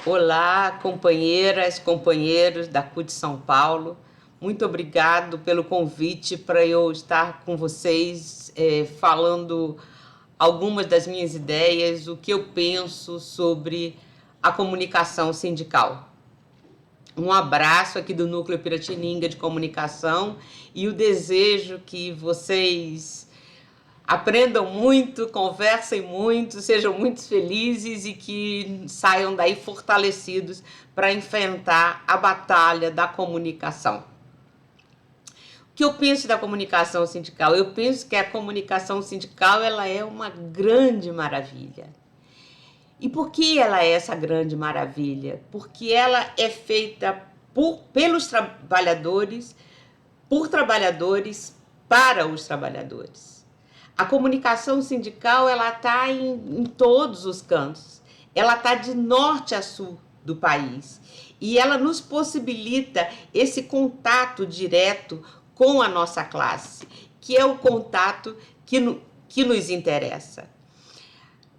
Olá, companheiras, companheiros da CUT São Paulo. Muito obrigado pelo convite para eu estar com vocês falando algumas das minhas ideias, o que eu penso sobre a comunicação sindical. Um abraço aqui do Núcleo Piratininga de Comunicação e o desejo que vocês aprendam muito, conversem muito, sejam muito felizes e que saiam daí fortalecidos para enfrentar a batalha da comunicação. O que eu penso da comunicação sindical? Eu penso que a comunicação sindical ela é uma grande maravilha. E por que ela é essa grande maravilha? Porque ela é feita pelos trabalhadores, por trabalhadores, para os trabalhadores. A comunicação sindical ela está em todos os cantos. Ela está de norte a sul do país. E ela nos possibilita esse contato direto com a nossa classe, que é o contato que nos interessa.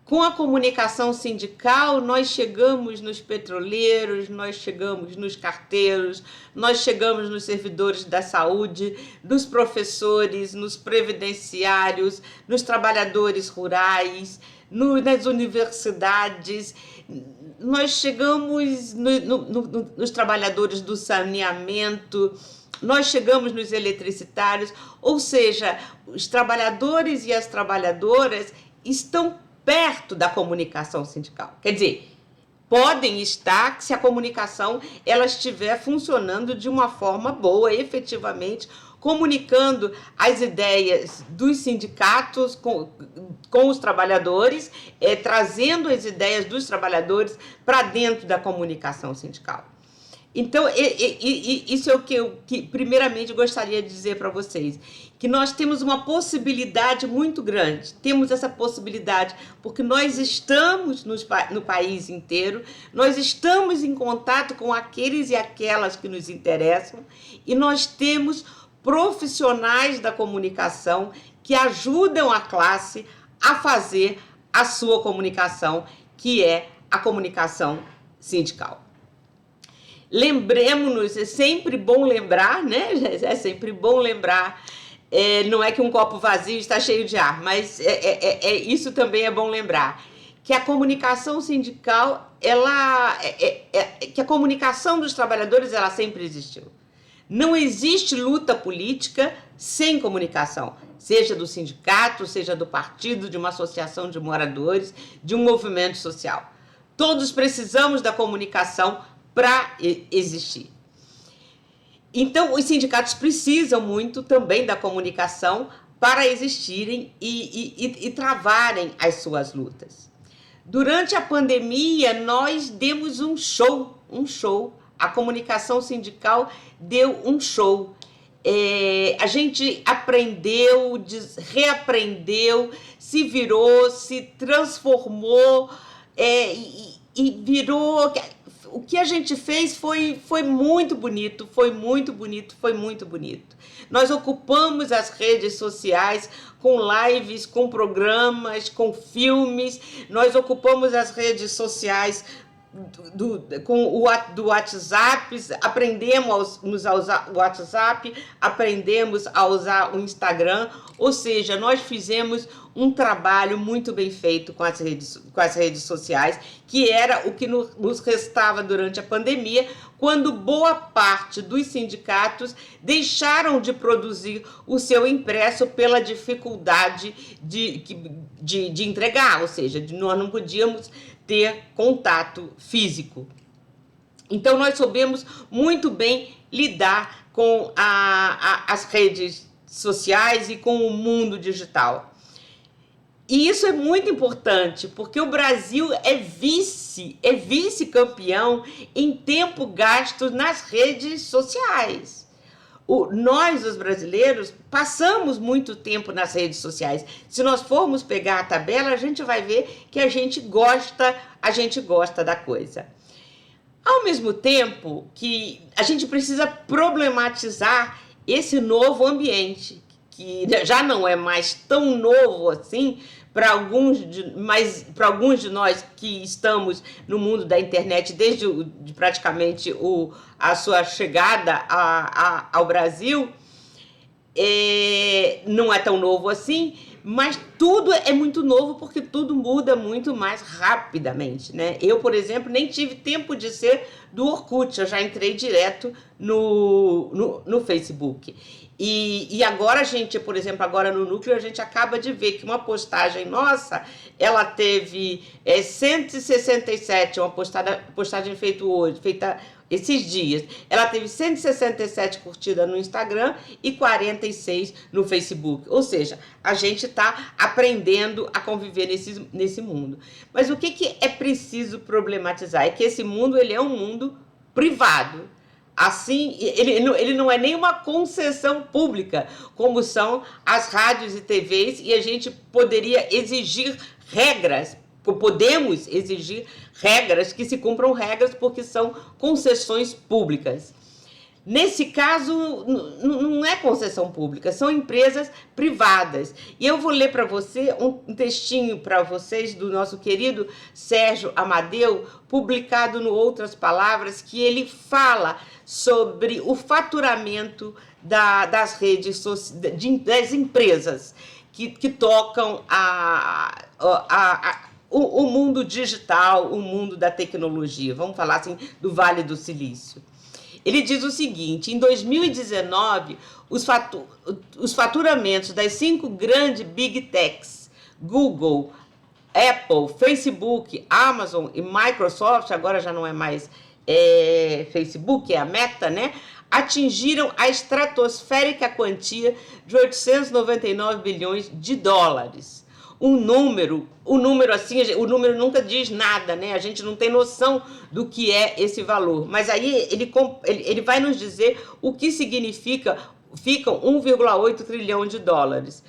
Com a comunicação sindical, nós chegamos nos petroleiros, nós chegamos nos carteiros, nós chegamos nos servidores da saúde, nos professores, nos previdenciários, nos trabalhadores rurais, nas universidades, nós chegamos nos trabalhadores do saneamento, nós chegamos nos eletricitários, ou seja, os trabalhadores e as trabalhadoras estão perto da comunicação sindical. Quer dizer, podem estar se a comunicação ela estiver funcionando de uma forma boa, efetivamente, comunicando as ideias dos sindicatos com os trabalhadores, trazendo as ideias dos trabalhadores para dentro da comunicação sindical. Então, isso é o que eu primeiramente gostaria de dizer para vocês, que nós temos uma possibilidade muito grande, temos essa possibilidade porque nós estamos no país inteiro, nós estamos em contato com aqueles e aquelas que nos interessam e nós temos profissionais da comunicação que ajudam a classe a fazer a sua comunicação, que é a comunicação sindical. Lembremos-nos, é sempre bom lembrar, né? É sempre bom lembrar, não é que um copo vazio está cheio de ar, mas isso também é bom lembrar, que a comunicação sindical, que a comunicação dos trabalhadores, ela sempre existiu. Não existe luta política sem comunicação, seja do sindicato, seja do partido, de uma associação de moradores, de um movimento social. Todos precisamos da comunicação para existir. Então, os sindicatos precisam muito também da comunicação para existirem e travarem as suas lutas. Durante a pandemia, nós demos um show. A comunicação sindical deu um show. A gente aprendeu, reaprendeu, se virou, se transformou e virou... O que a gente fez foi muito bonito, foi muito bonito. Nós ocupamos as redes sociais com lives, com programas, com filmes, nós ocupamos as redes sociais do WhatsApp, aprendemos a usar o WhatsApp, aprendemos a usar o Instagram, ou seja, nós fizemos um trabalho muito bem feito com as redes sociais, que era o que nos restava durante a pandemia, quando boa parte dos sindicatos deixaram de produzir o seu impresso pela dificuldade de entregar, ou seja, nós não podíamos ter contato físico. Então, nós soubemos muito bem lidar com as redes sociais e com o mundo digital. E isso é muito importante, porque o Brasil é vice-campeão em tempo gasto nas redes sociais. Nós, os brasileiros, passamos muito tempo nas redes sociais. Se nós formos pegar a tabela, a gente vai ver que a gente gosta da coisa. Ao mesmo tempo que a gente precisa problematizar esse novo ambiente, que já não é mais tão novo assim, mas para alguns de nós que estamos no mundo da internet desde praticamente a sua chegada ao Brasil, não é tão novo assim, mas tudo é muito novo porque tudo muda muito mais rapidamente, né? Eu, por exemplo, nem tive tempo de ser do Orkut, eu já entrei direto no Facebook. E agora a gente, por exemplo, agora no Núcleo, a gente acaba de ver que uma postagem nossa, ela teve 167, uma postagem feita esses dias. Ela teve 167 curtidas no Instagram e 46 no Facebook. Ou seja, a gente está aprendendo a conviver nesse mundo. Mas o que é preciso problematizar? É que esse mundo ele é um mundo privado. Assim, ele não é nenhuma concessão pública, como são as rádios e TVs, e a gente poderia exigir regras, podemos exigir regras, que se cumpram regras, porque são concessões públicas. Nesse caso, não é concessão pública, são empresas privadas. E eu vou ler para você um textinho para vocês do nosso querido Sérgio Amadeu, publicado no Outras Palavras, que ele fala sobre o faturamento das redes das empresas que tocam o mundo digital, o mundo da tecnologia. Vamos falar assim do Vale do Silício. Ele diz o seguinte: em 2019, os faturamentos das 5 grandes Big Techs, Google, Apple, Facebook, Amazon e Microsoft, agora já não é mais Facebook, é a Meta, né? Atingiram a estratosférica quantia de 899 bilhões de dólares. O número assim, o número nunca diz nada, né? A gente não tem noção do que é esse valor. Mas aí ele vai nos dizer o que ficam 1,8 trilhão de dólares.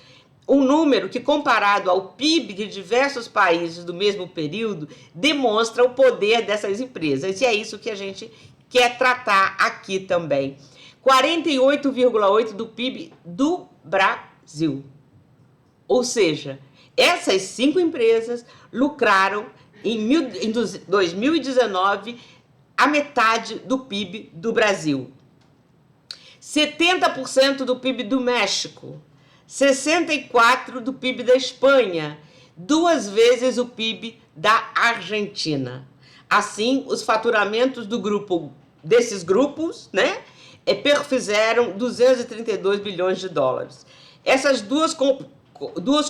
Um número que, comparado ao PIB de diversos países do mesmo período, demonstra o poder dessas empresas. E é isso que a gente quer tratar aqui também. 48,8% do PIB do Brasil. Ou seja, essas 5 empresas lucraram em 2019 a metade do PIB do Brasil. 70% do PIB do México, 64% do PIB da Espanha, 2 vezes o PIB da Argentina. Assim, os faturamentos desses grupos, né, perfizeram 232 bilhões de dólares. Essas duas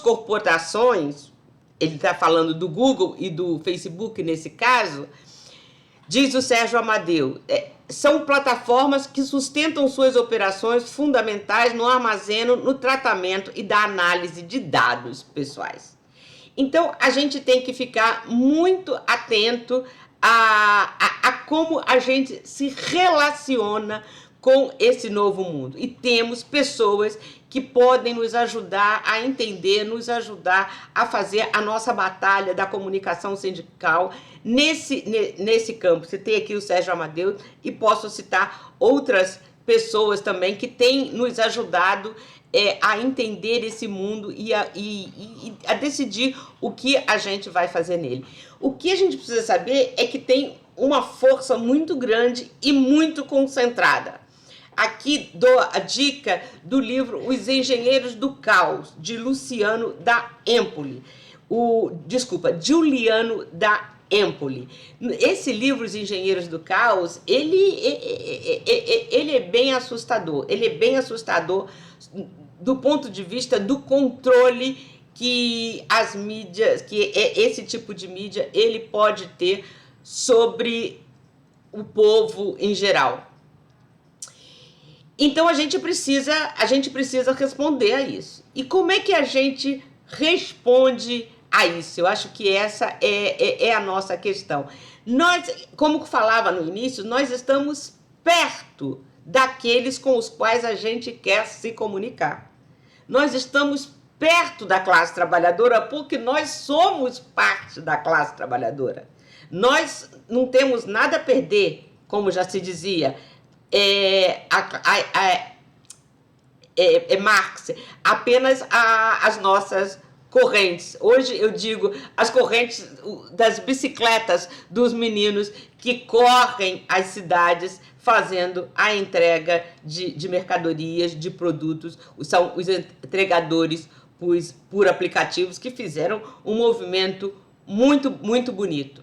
corporações, ele está falando do Google e do Facebook nesse caso, diz o Sérgio Amadeu, são plataformas que sustentam suas operações fundamentais no armazeno, no tratamento e da análise de dados pessoais. Então, a gente tem que ficar muito atento a como a gente se relaciona com esse novo mundo. E temos pessoas que podem nos ajudar a entender, nos ajudar a fazer a nossa batalha da comunicação sindical nesse campo. Citei aqui o Sérgio Amadeu e posso citar outras pessoas também que têm nos ajudado a entender esse mundo e a decidir o que a gente vai fazer nele. O que a gente precisa saber é que tem uma força muito grande e muito concentrada. Aqui dou a dica do livro Os Engenheiros do Caos, de Juliano da Empoli. Esse livro, Os Engenheiros do Caos, ele é bem assustador. Ele é bem assustador do ponto de vista do controle que as mídias, esse tipo de mídia, ele pode ter sobre o povo em geral. Então a gente precisa responder a isso. E como é que a gente responde a isso? Eu acho que essa é a nossa questão. Nós, como falava no início, nós estamos perto daqueles com os quais a gente quer se comunicar. Nós estamos perto da classe trabalhadora porque nós somos parte da classe trabalhadora. Nós não temos nada a perder, como já se dizia, Marx, apenas as nossas correntes. Hoje eu digo as correntes das bicicletas dos meninos que correm as cidades fazendo a entrega de mercadorias, de produtos. São os entregadores por aplicativos que fizeram um movimento muito, muito bonito.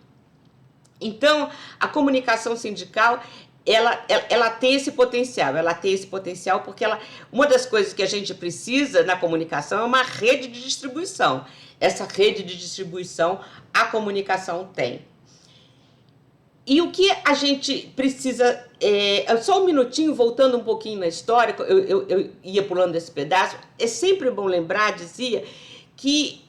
Então, a comunicação sindical, ela tem esse potencial, porque uma das coisas que a gente precisa na comunicação é uma rede de distribuição. Essa rede de distribuição a comunicação tem. E o que a gente precisa... só um minutinho, voltando um pouquinho na história, eu ia pulando esse pedaço, é sempre bom lembrar, dizia, que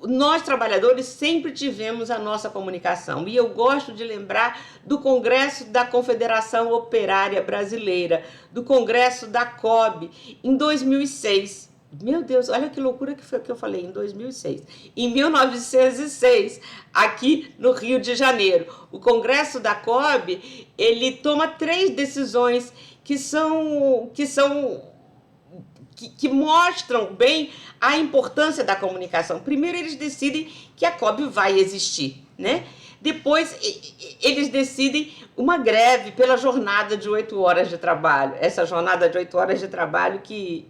nós, trabalhadores, sempre tivemos a nossa comunicação. E eu gosto de lembrar do Congresso da Confederação Operária Brasileira, do Congresso da COB, em 2006. Meu Deus, olha que loucura que foi que eu falei, em 2006. Em 1906, aqui no Rio de Janeiro, o Congresso da COB, ele toma 3 decisões que mostram bem a importância da comunicação. Primeiro, eles decidem que a COB vai existir, né? Depois, eles decidem uma greve pela jornada de 8 horas de trabalho. Essa jornada de 8 horas de trabalho que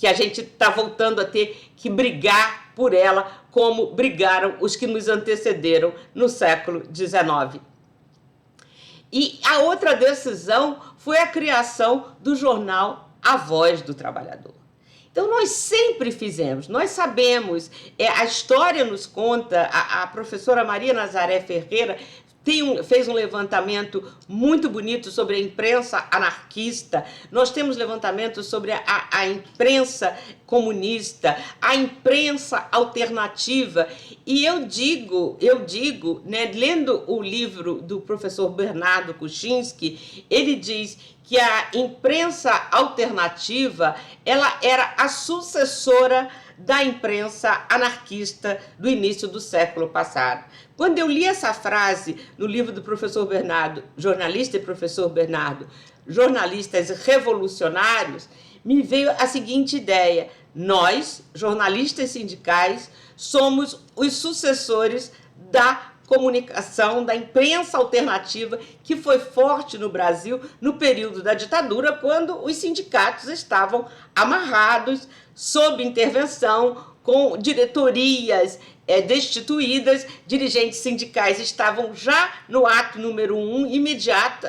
a gente está voltando a ter que brigar por ela, como brigaram os que nos antecederam no século XIX. E a outra decisão foi a criação do jornal A Voz do Trabalhador. Então, nós sempre fizemos, nós sabemos, a história nos conta, a professora Maria Nazaré Ferreira fez um levantamento muito bonito sobre a imprensa anarquista. Nós temos levantamentos sobre a imprensa comunista, a imprensa alternativa. E eu digo, né, lendo o livro do professor Bernardo Kuczynski, ele diz que a imprensa alternativa, ela era a sucessora da imprensa anarquista do início do século passado. Quando eu li essa frase no livro do professor Bernardo, jornalista e professor Bernardo, Jornalistas Revolucionários, me veio a seguinte ideia: nós, jornalistas sindicais, somos os sucessores da comunicação, da imprensa alternativa, que foi forte no Brasil no período da ditadura, quando os sindicatos estavam amarrados, sob intervenção, com diretorias destituídas, dirigentes sindicais estavam já no ato número 1,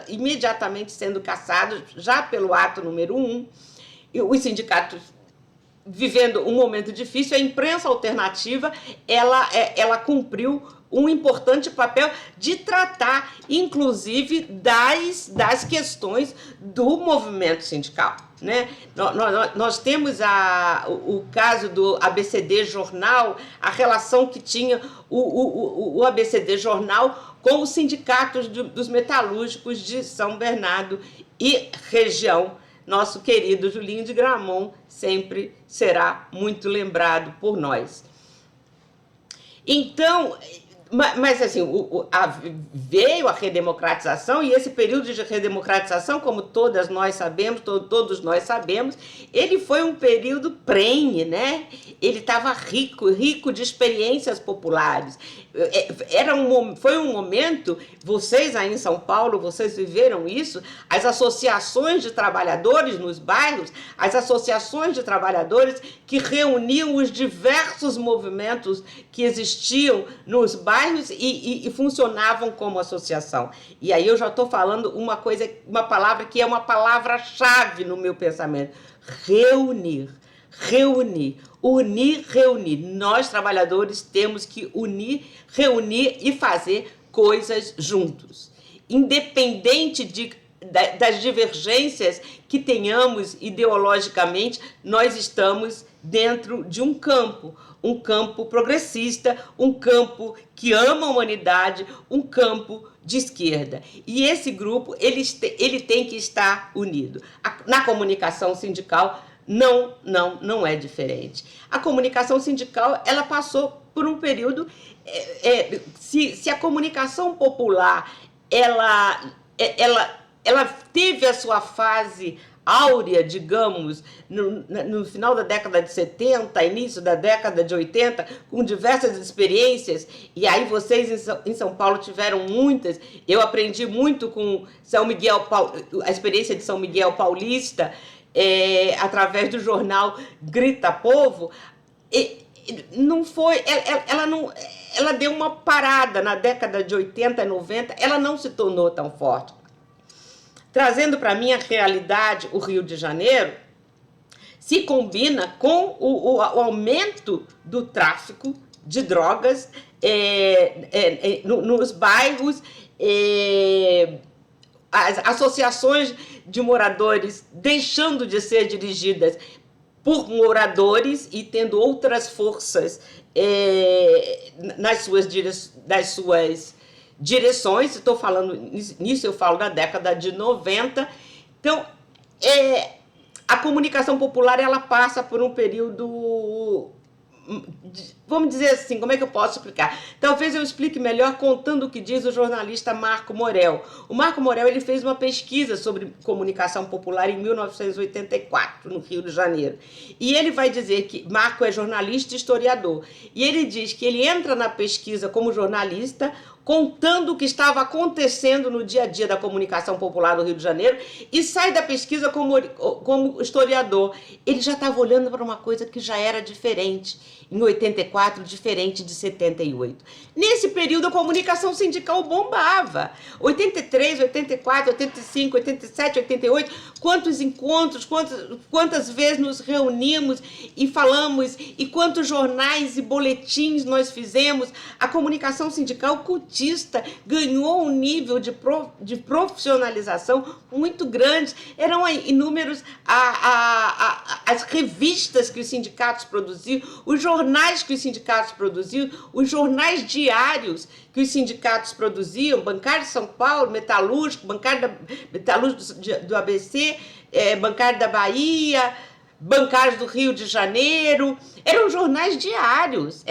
imediatamente sendo cassados, já pelo ato número 1, e os sindicatos vivendo um momento difícil. A imprensa alternativa, ela cumpriu um importante papel de tratar, inclusive, das questões do movimento sindical, né? Nós temos o caso do ABCD Jornal, a relação que tinha o ABCD Jornal com os sindicatos dos metalúrgicos de São Bernardo e região. Nosso querido Julinho de Gramont sempre será muito lembrado por nós. Então, mas assim, veio a redemocratização, e esse período de redemocratização, como todos nós sabemos, ele foi um período prenhe, né? Ele estava rico de experiências populares. Foi um momento, vocês aí em São Paulo, vocês viveram isso, as associações de trabalhadores nos bairros, as associações de trabalhadores que reuniam os diversos movimentos que existiam nos bairros e funcionavam como associação. E aí eu já estou falando uma palavra que é uma palavra-chave no meu pensamento: reunir. Unir, reunir. Nós, trabalhadores, temos que unir, reunir e fazer coisas juntos. Independente das divergências que tenhamos ideologicamente, nós estamos dentro de um campo progressista, um campo que ama a humanidade, um campo de esquerda. E esse grupo, ele tem que estar unido. Na comunicação sindical, não é diferente. A comunicação sindical, ela passou por um período... Se a comunicação popular ela teve a sua fase áurea, digamos, no final da década de 70, início da década de 80, com diversas experiências, e aí vocês em São Paulo tiveram muitas. Eu aprendi muito com São Miguel, a experiência de São Miguel Paulista, através do jornal Grita Povo. Não foi, ela deu uma parada na década de 80 e 90, ela não se tornou tão forte. Trazendo para a minha realidade o Rio de Janeiro, se combina com o aumento do tráfico de drogas nos bairros, as associações de moradores deixando de ser dirigidas por moradores e tendo outras forças nas suas direções. Estou falando nisso, eu falo da década de 90. Então, a comunicação popular, ela passa por um período, vamos dizer assim, como é que eu posso explicar? Talvez eu explique melhor contando o que diz o jornalista Marco Morel. O Marco Morel, ele fez uma pesquisa sobre comunicação popular em 1984, no Rio de Janeiro. E ele vai dizer que Marco é jornalista e historiador. E ele diz que ele entra na pesquisa como jornalista, contando o que estava acontecendo no dia a dia da comunicação popular do Rio de Janeiro, e sai da pesquisa como historiador. Ele já estava olhando para uma coisa que já era diferente, em 84, diferente de 78. Nesse período, a comunicação sindical bombava. 83, 84, 85, 87, 88, quantos encontros, quantas vezes nos reunimos e falamos, e quantos jornais e boletins nós fizemos. A comunicação sindical cutista ganhou um nível de profissionalização muito grande. Eram inúmeros as revistas que os sindicatos produziam, os jornais que os sindicatos produziam, os jornais diários que os sindicatos produziam, Bancário de São Paulo, Metalúrgico, Bancário do ABC, Bancário da Bahia, Bancários do Rio de Janeiro. Eram jornais diários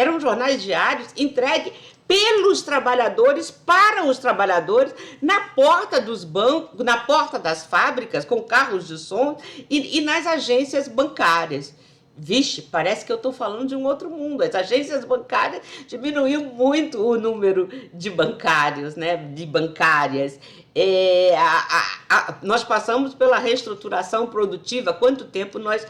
entregues pelos trabalhadores, para os trabalhadores, na porta dos bancos, na porta das fábricas, com carros de som e nas agências bancárias. Vixe, parece que eu estou falando de um outro mundo. As agências bancárias diminuiu muito o número de bancários, né, de bancárias. Nós passamos pela reestruturação produtiva. Quanto tempo nós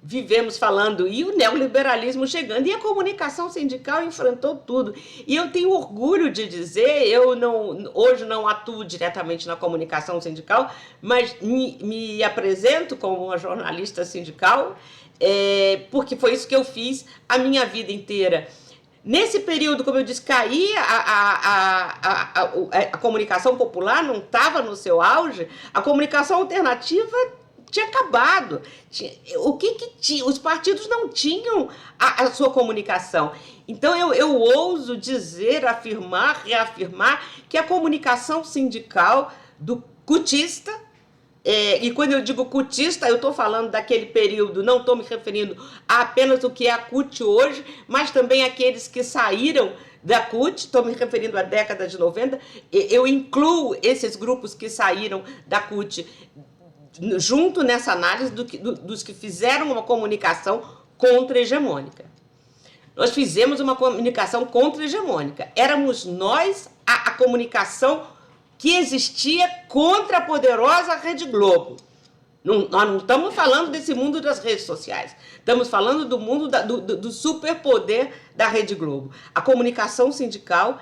vivemos falando, e o neoliberalismo chegando, e a comunicação sindical enfrentou tudo. E eu tenho orgulho de dizer, hoje não atuo diretamente na comunicação sindical, mas me apresento como uma jornalista sindical, porque foi isso que eu fiz a minha vida inteira. Nesse período, como eu disse, caía a comunicação popular, não estava no seu auge, a comunicação alternativa tinha acabado. O que tinha? Os partidos não tinham a sua comunicação. Então, eu ouso dizer, afirmar, reafirmar que a comunicação sindical do cutista, e quando eu digo cutista, eu estou falando daquele período, não estou me referindo a apenas o que é a CUT hoje, mas também aqueles que saíram da CUT, estou me referindo à década de 90, eu incluo esses grupos que saíram da CUT junto nessa análise dos que fizeram uma comunicação contra-hegemônica. Nós fizemos uma comunicação contra-hegemônica. Éramos nós a comunicação que existia contra a poderosa Rede Globo. Nós não estamos falando desse mundo das redes sociais. Estamos falando do mundo do superpoder da Rede Globo. A comunicação sindical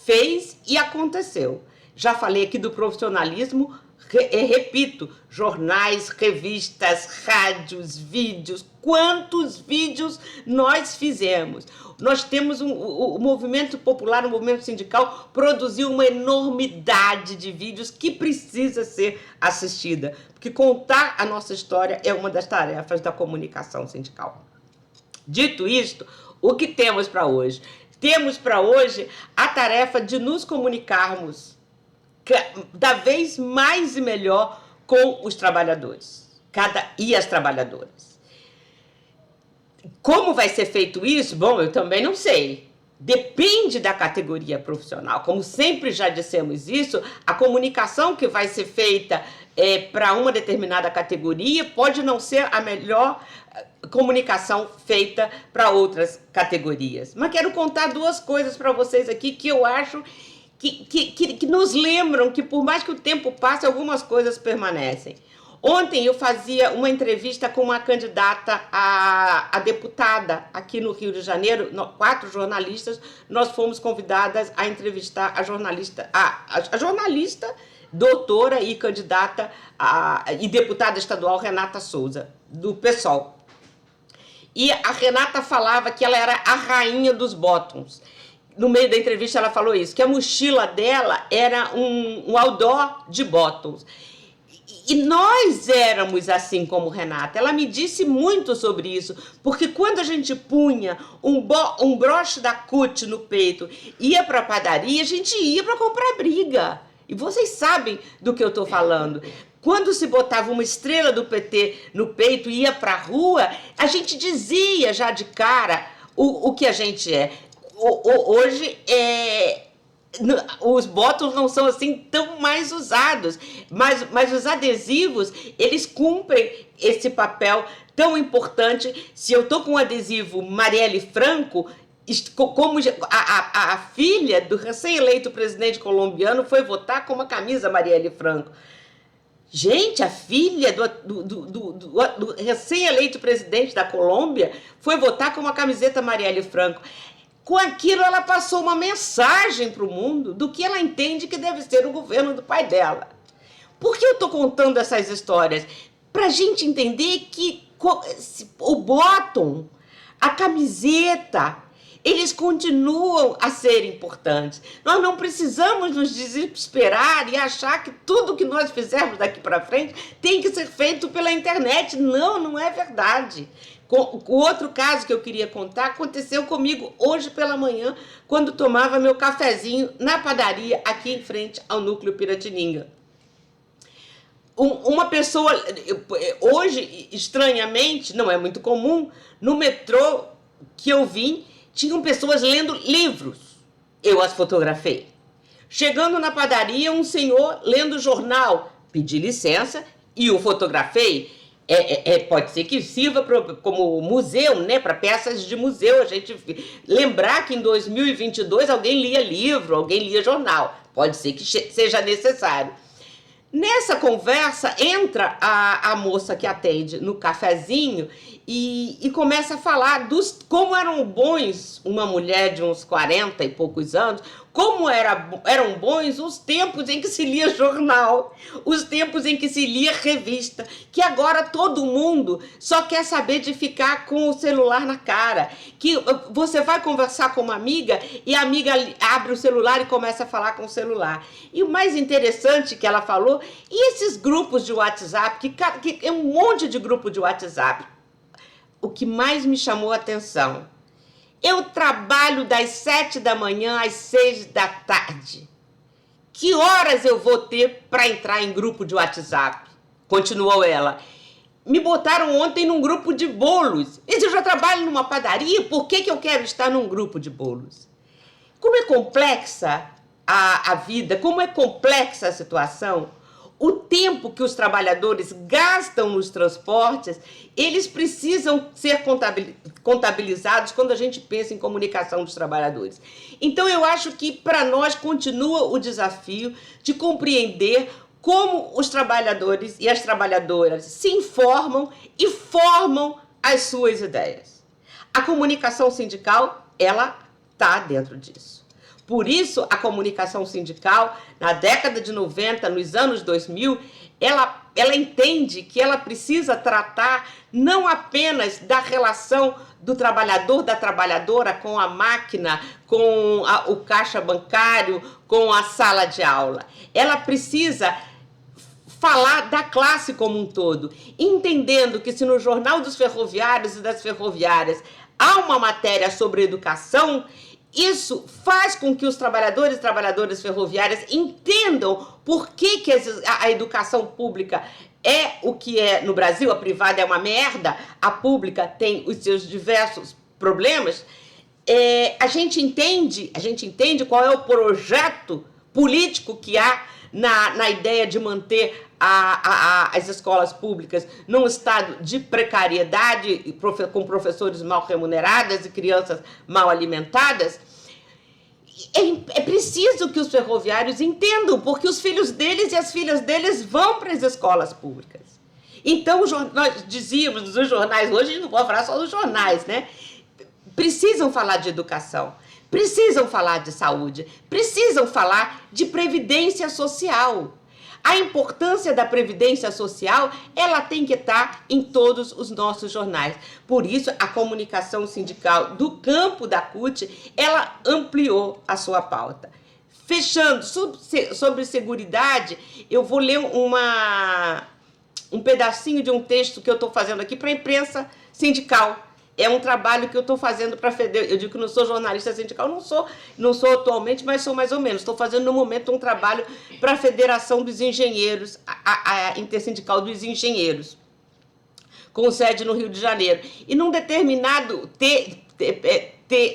fez e aconteceu. Já falei aqui do profissionalismo. Repito, jornais, revistas, rádios, vídeos. Quantos vídeos nós fizemos? Nós temos o movimento popular, o movimento sindical produziu uma enormidade de vídeos que precisa ser assistida, porque contar a nossa história é uma das tarefas da comunicação sindical. Dito isto, o que temos para hoje? Temos para hoje a tarefa de nos comunicarmos cada vez mais e melhor com os trabalhadores e as trabalhadoras. Como vai ser feito isso? Bom, eu também não sei. depende da categoria profissional. Como sempre já dissemos isso, a comunicação que vai ser feita para uma determinada categoria pode não ser a melhor comunicação feita para outras categorias. Mas quero contar duas coisas para vocês aqui que eu acho que nos lembram que, por mais que o tempo passe, algumas coisas permanecem. Ontem eu fazia uma entrevista com uma candidata a deputada aqui no Rio de Janeiro, 4 jornalistas, nós fomos convidadas a entrevistar a jornalista, doutora e candidata e deputada estadual Renata Souza, do PSOL. E a Renata falava que ela era a rainha dos bottoms. No meio da entrevista ela falou isso, que a mochila dela era um outdoor de bottoms. E nós éramos assim como Renata. Ela me disse muito sobre isso, porque quando a gente punha um broche da CUT no peito, ia para a padaria, a gente ia para comprar briga. E vocês sabem do que eu estou falando. Quando se botava uma estrela do PT no peito e ia para a rua, a gente dizia já de cara o que a gente é. Hoje os bottoms não são assim tão mais usados, mas os adesivos, eles cumprem esse papel tão importante. Se eu estou com o adesivo Marielle Franco, como a filha do recém-eleito presidente colombiano foi votar com uma camisa Marielle Franco. Gente, a filha do recém-eleito presidente da Colômbia foi votar com uma camiseta Marielle Franco. Com aquilo, ela passou uma mensagem para o mundo do que ela entende que deve ser o governo do pai dela. Por que eu estou contando essas histórias? Para a gente entender que o bottom, a camiseta, eles continuam a ser importantes. Nós não precisamos nos desesperar e achar que tudo que nós fizermos daqui para frente tem que ser feito pela internet. Não, não é verdade. O outro caso que eu queria contar aconteceu comigo hoje pela manhã, quando tomava meu cafezinho na padaria aqui em frente ao Núcleo Piratininga. Uma pessoa, hoje, estranhamente, não é muito comum, no metrô que eu vim, tinham pessoas lendo livros. Eu as fotografei. Chegando na padaria, um senhor lendo jornal. Pedi licença e o fotografei. Pode ser que sirva como museu, né, para peças de museu. A gente lembrar que em 2022 alguém lia livro, alguém lia jornal. Pode ser que seja necessário. Nessa conversa, entra a moça que atende no cafezinho e começa a falar como eram bons, uma mulher de uns 40 e poucos anos, como eram bons os tempos em que se lia jornal, os tempos em que se lia revista, que agora todo mundo só quer saber de ficar com o celular na cara, que você vai conversar com uma amiga e a amiga abre o celular e começa a falar com o celular. E o mais interessante que ela falou, e esses grupos de WhatsApp, que é um monte de grupo de WhatsApp. O que mais me chamou a atenção, eu trabalho das 7 da manhã às 6 da tarde. Que horas eu vou ter para entrar em grupo de WhatsApp? Continuou ela. Me botaram ontem num grupo de bolos. E se eu já trabalho numa padaria, por que eu quero estar num grupo de bolos? Como é complexa a vida, como é complexa a situação, o tempo que os trabalhadores gastam nos transportes, eles precisam ser contabilizados quando a gente pensa em comunicação dos trabalhadores. Então, eu acho que para nós continua o desafio de compreender como os trabalhadores e as trabalhadoras se informam e formam as suas ideias. A comunicação sindical, ela está dentro disso. Por isso, a comunicação sindical, na década de 90, nos anos 2000, ela entende que ela precisa tratar não apenas da relação do trabalhador, da trabalhadora com a máquina, com o caixa bancário, com a sala de aula. Ela precisa falar da classe como um todo, entendendo que se no Jornal dos Ferroviários e das Ferroviárias há uma matéria sobre educação, isso faz com que os trabalhadores e trabalhadoras ferroviárias entendam por que a educação pública é o que é no Brasil, a privada é uma merda, a pública tem os seus diversos problemas. a gente entende qual é o projeto político que há na ideia de manter as escolas públicas num estado de precariedade, com professores mal remunerados e crianças mal alimentadas. É preciso que os ferroviários entendam, porque os filhos deles e as filhas deles vão para as escolas públicas. Então, nós dizíamos nos jornais, hoje a gente não pode falar só dos jornais, né? Precisam falar de educação, precisam falar de saúde, precisam falar de previdência social. A importância da previdência social, ela tem que estar em todos os nossos jornais. Por isso, a comunicação sindical do campo da CUT, ela ampliou a sua pauta. Fechando, sobre seguridade, eu vou ler um pedacinho de um texto que eu estou fazendo aqui para a imprensa sindical. É um trabalho que eu estou fazendo para a Federação. Eu digo que não sou jornalista sindical, não sou atualmente, mas sou mais ou menos. Estou fazendo no momento um trabalho para a Federação dos Engenheiros, a Intersindical dos Engenheiros, com sede no Rio de Janeiro. E num determinado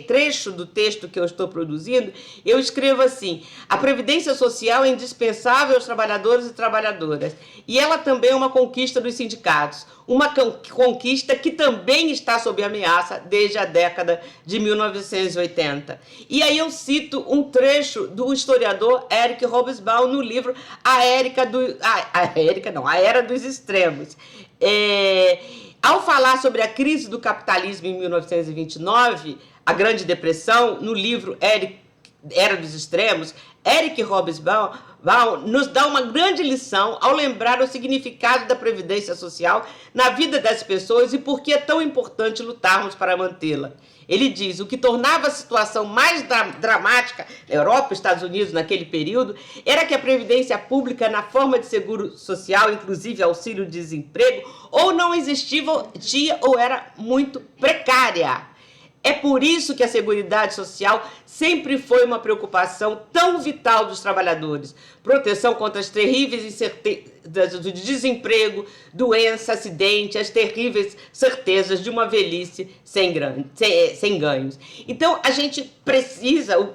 trecho do texto que eu estou produzindo, eu escrevo assim: a previdência social é indispensável aos trabalhadores e trabalhadoras, e ela também é uma conquista dos sindicatos, uma conquista que também está sob ameaça desde a década de 1980. E aí eu cito um trecho do historiador Eric Hobsbawm no livro A Era dos Extremos. Ao falar sobre a crise do capitalismo em 1929, a Grande Depressão, no livro Era dos Extremos, Eric Hobsbawm nos dá uma grande lição ao lembrar o significado da previdência social na vida das pessoas e por que é tão importante lutarmos para mantê-la. Ele diz: o que tornava a situação mais dramática na Europa e Estados Unidos naquele período era que a previdência pública, na forma de seguro social, inclusive auxílio-desemprego, ou não existia ou era muito precária. É por isso que a Seguridade Social sempre foi uma preocupação tão vital dos trabalhadores. Proteção contra as terríveis incertezas do desemprego, doença, acidente, as terríveis certezas de uma velhice sem ganhos. Então, a gente precisa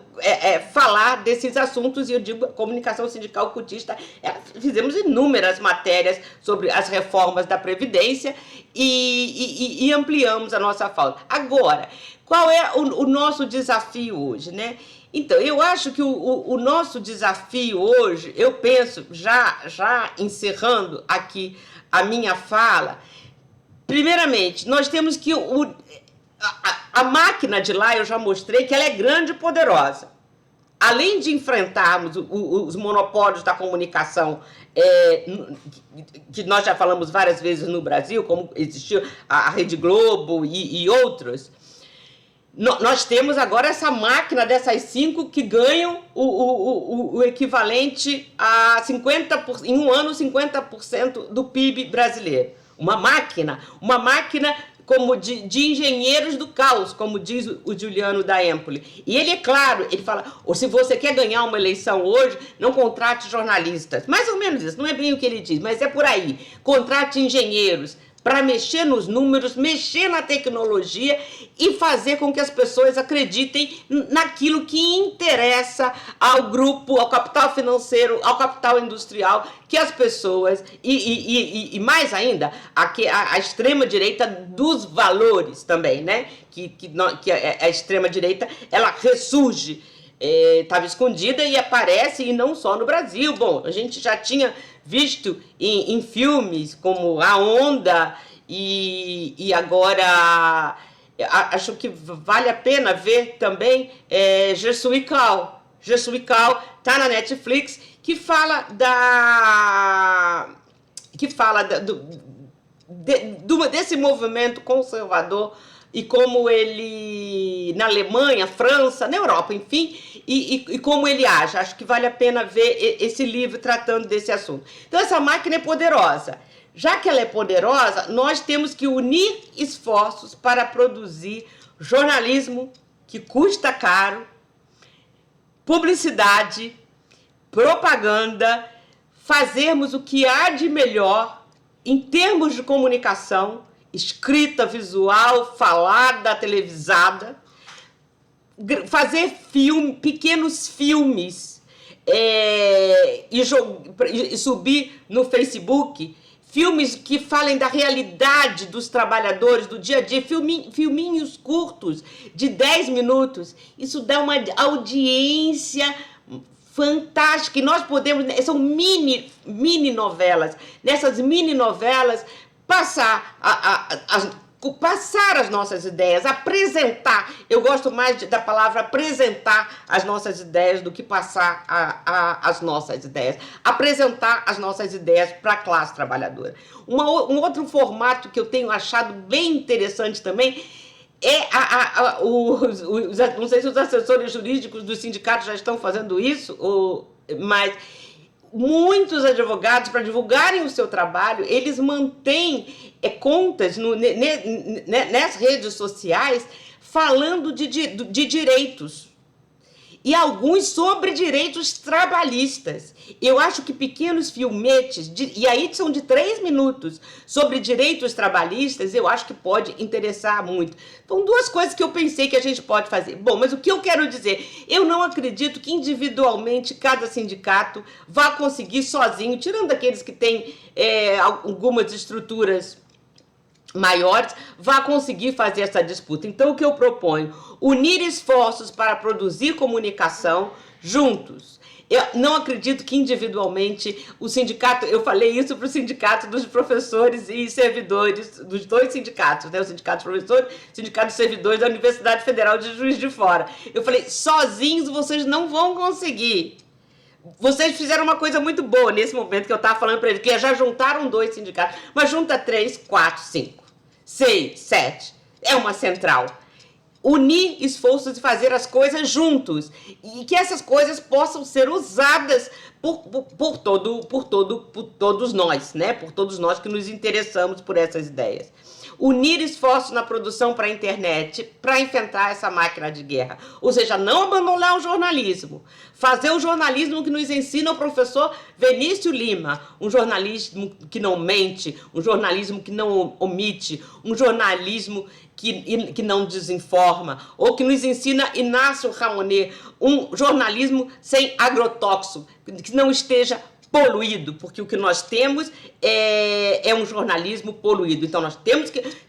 falar desses assuntos, e eu digo, a comunicação sindical cutista, fizemos inúmeras matérias sobre as reformas da Previdência e ampliamos a nossa fala. Agora, qual é o nosso desafio hoje, né? Então, eu acho que o nosso desafio hoje, eu penso, já encerrando aqui a minha fala, primeiramente, nós temos que... A máquina de lá, eu já mostrei que ela é grande e poderosa. Além de enfrentarmos os monopólios da comunicação, que nós já falamos várias vezes no Brasil, como existiu a Rede Globo e outros, nós temos agora essa máquina dessas 5 que ganham o equivalente a 50%, em um ano, 50% do PIB brasileiro. Uma máquina como de engenheiros do caos, como diz o Juliano da Empoli. E ele é claro, ele fala: ou se você quer ganhar uma eleição hoje, não contrate jornalistas. Mais ou menos isso, não é bem o que ele diz, mas é por aí. Contrate engenheiros para mexer nos números, mexer na tecnologia e fazer com que as pessoas acreditem naquilo que interessa ao grupo, ao capital financeiro, ao capital industrial, que as pessoas, e mais ainda, a extrema-direita dos valores também, né? Que a extrema-direita, ela ressurge, estava escondida e aparece, e não só no Brasil. Bom, a gente já tinha visto em filmes como A Onda, e agora acho que vale a pena ver também Je suis Cal. Je suis Cal está na Netflix, que fala desse movimento conservador e como ele, na Alemanha, França, na Europa, enfim, e como ele age. Acho que vale a pena ver esse livro tratando desse assunto. Então, essa máquina é poderosa. Já que ela é poderosa, nós temos que unir esforços para produzir jornalismo que custa caro, publicidade, propaganda, fazermos o que há de melhor em termos de comunicação, escrita, visual, falada, televisada, fazer pequenos filmes e subir no Facebook filmes que falem da realidade dos trabalhadores, do dia a dia, filminhos curtos de 10 minutos. Isso dá uma audiência fantástica. E nós podemos, são mini novelas. Nessas mini novelas, passar as nossas ideias, apresentar. Eu gosto mais da palavra apresentar as nossas ideias do que passar as nossas ideias. Apresentar as nossas ideias para a classe trabalhadora. Um outro formato que eu tenho achado bem interessante também é não sei se os assessores jurídicos dos sindicatos já estão fazendo isso, mas muitos advogados, para divulgarem o seu trabalho, eles mantêm contas nas redes sociais falando de direitos. E alguns sobre direitos trabalhistas. Eu acho que pequenos filmetes, e aí são de 3 minutos, sobre direitos trabalhistas, eu acho que pode interessar muito. Então, 2 coisas que eu pensei que a gente pode fazer. Bom, mas o que eu quero dizer? Eu não acredito que individualmente cada sindicato vá conseguir sozinho, tirando aqueles que têm algumas estruturas maiores, vá conseguir fazer essa disputa. Então, o que eu proponho? Unir esforços para produzir comunicação juntos. Eu não acredito que individualmente o sindicato, eu falei isso para o sindicato dos professores e servidores, dos 2 sindicatos, né? O sindicato dos professores e o sindicato dos servidores da Universidade Federal de Juiz de Fora. Eu falei, sozinhos vocês não vão conseguir. Vocês fizeram uma coisa muito boa nesse momento que eu estava falando para eles, que já juntaram 2 sindicatos, mas junta 3, 4, 5, 6, 7. É uma central. Unir esforços e fazer as coisas juntos. E que essas coisas possam ser usadas por todos nós, né? Por todos nós que nos interessamos por essas ideias. Unir esforços na produção para a internet para enfrentar essa máquina de guerra. Ou seja, não abandonar o jornalismo. Fazer o jornalismo que nos ensina o professor Vinícius Lima. Um jornalismo que não mente, um jornalismo que não omite, um jornalismo que não desinforma, ou que nos ensina Inácio Ramonet, um jornalismo sem agrotóxico, que não esteja poluído, porque o que nós temos é um jornalismo poluído. Então, nós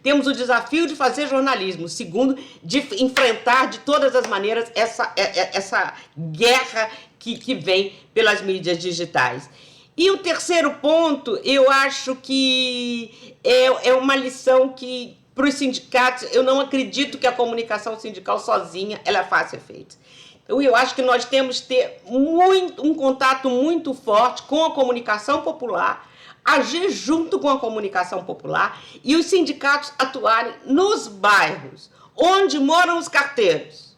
temos o desafio de fazer jornalismo. Segundo, de enfrentar de todas as maneiras essa guerra que vem pelas mídias digitais. E o terceiro ponto, eu acho que é uma lição que, para os sindicatos, eu não acredito que a comunicação sindical sozinha ela faça efeito. Então, eu acho que nós temos que ter um contato muito forte com a comunicação popular, agir junto com a comunicação popular e os sindicatos atuarem nos bairros, onde moram os carteiros,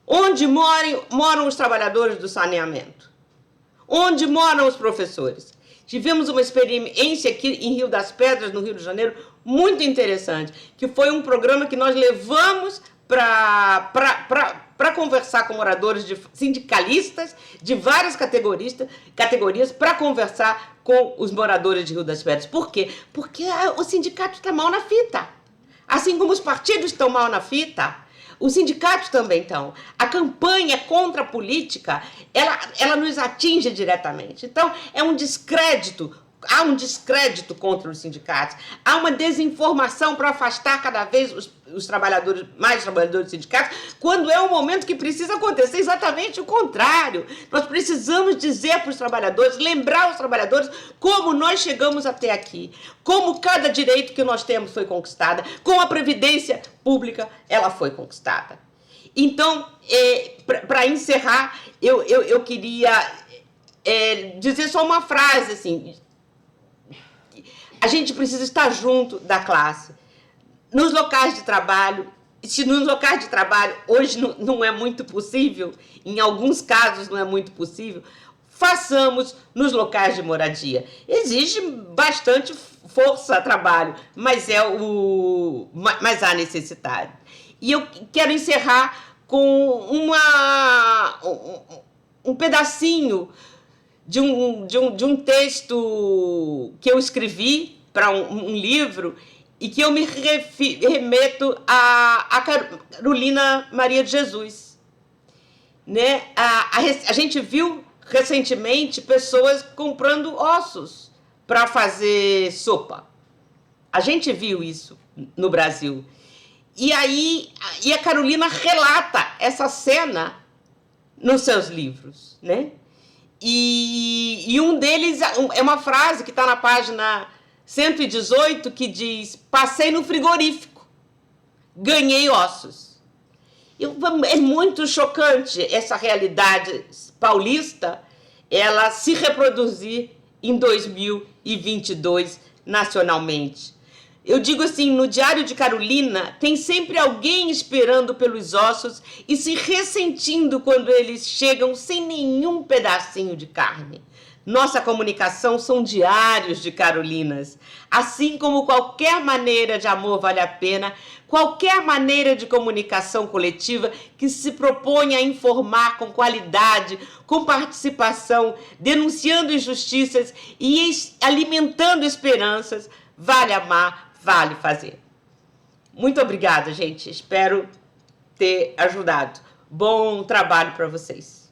onde moram os trabalhadores do saneamento, onde moram os professores. Tivemos uma experiência aqui em Rio das Pedras, no Rio de Janeiro, muito interessante, que foi um programa que nós levamos para conversar com moradores sindicalistas de várias categorias para conversar com os moradores de Rio das Pedras. Por quê? Porque o sindicato está mal na fita. Assim como os partidos estão mal na fita, os sindicatos também estão. A campanha contra a política, ela nos atinge diretamente. Então, é um descrédito. Há um descrédito contra os sindicatos, há uma desinformação para afastar cada vez os trabalhadores, mais trabalhadores dos sindicatos, quando é um momento que precisa acontecer exatamente o contrário. Nós precisamos dizer para os trabalhadores, lembrar os trabalhadores como nós chegamos até aqui, como cada direito que nós temos foi conquistado, como a previdência pública ela foi conquistada. Então, para encerrar, eu queria dizer só uma frase assim. A gente precisa estar junto da classe. Nos locais de trabalho, se nos locais de trabalho hoje não é muito possível, em alguns casos não é muito possível, façamos nos locais de moradia. Exige bastante força trabalho, mas há necessidade. E eu quero encerrar com um pedacinho de um texto que eu escrevi para um livro e que eu me remeto a Carolina Maria de Jesus. né? A gente viu recentemente pessoas comprando ossos para fazer sopa. A gente viu isso no Brasil. E aí, a Carolina relata essa cena nos seus livros, né? E um deles é uma frase que está na página 118 que diz: passei no frigorífico, ganhei ossos. É muito chocante essa realidade paulista, ela se reproduzir em 2022 nacionalmente. Eu digo assim, no Diário de Carolina, tem sempre alguém esperando pelos ossos e se ressentindo quando eles chegam sem nenhum pedacinho de carne. Nossa comunicação são diários de Carolinas. Assim como qualquer maneira de amor vale a pena, qualquer maneira de comunicação coletiva que se propõe a informar com qualidade, com participação, denunciando injustiças e alimentando esperanças, vale amar, vale fazer. Muito obrigada, gente. Espero ter ajudado. Bom trabalho para vocês.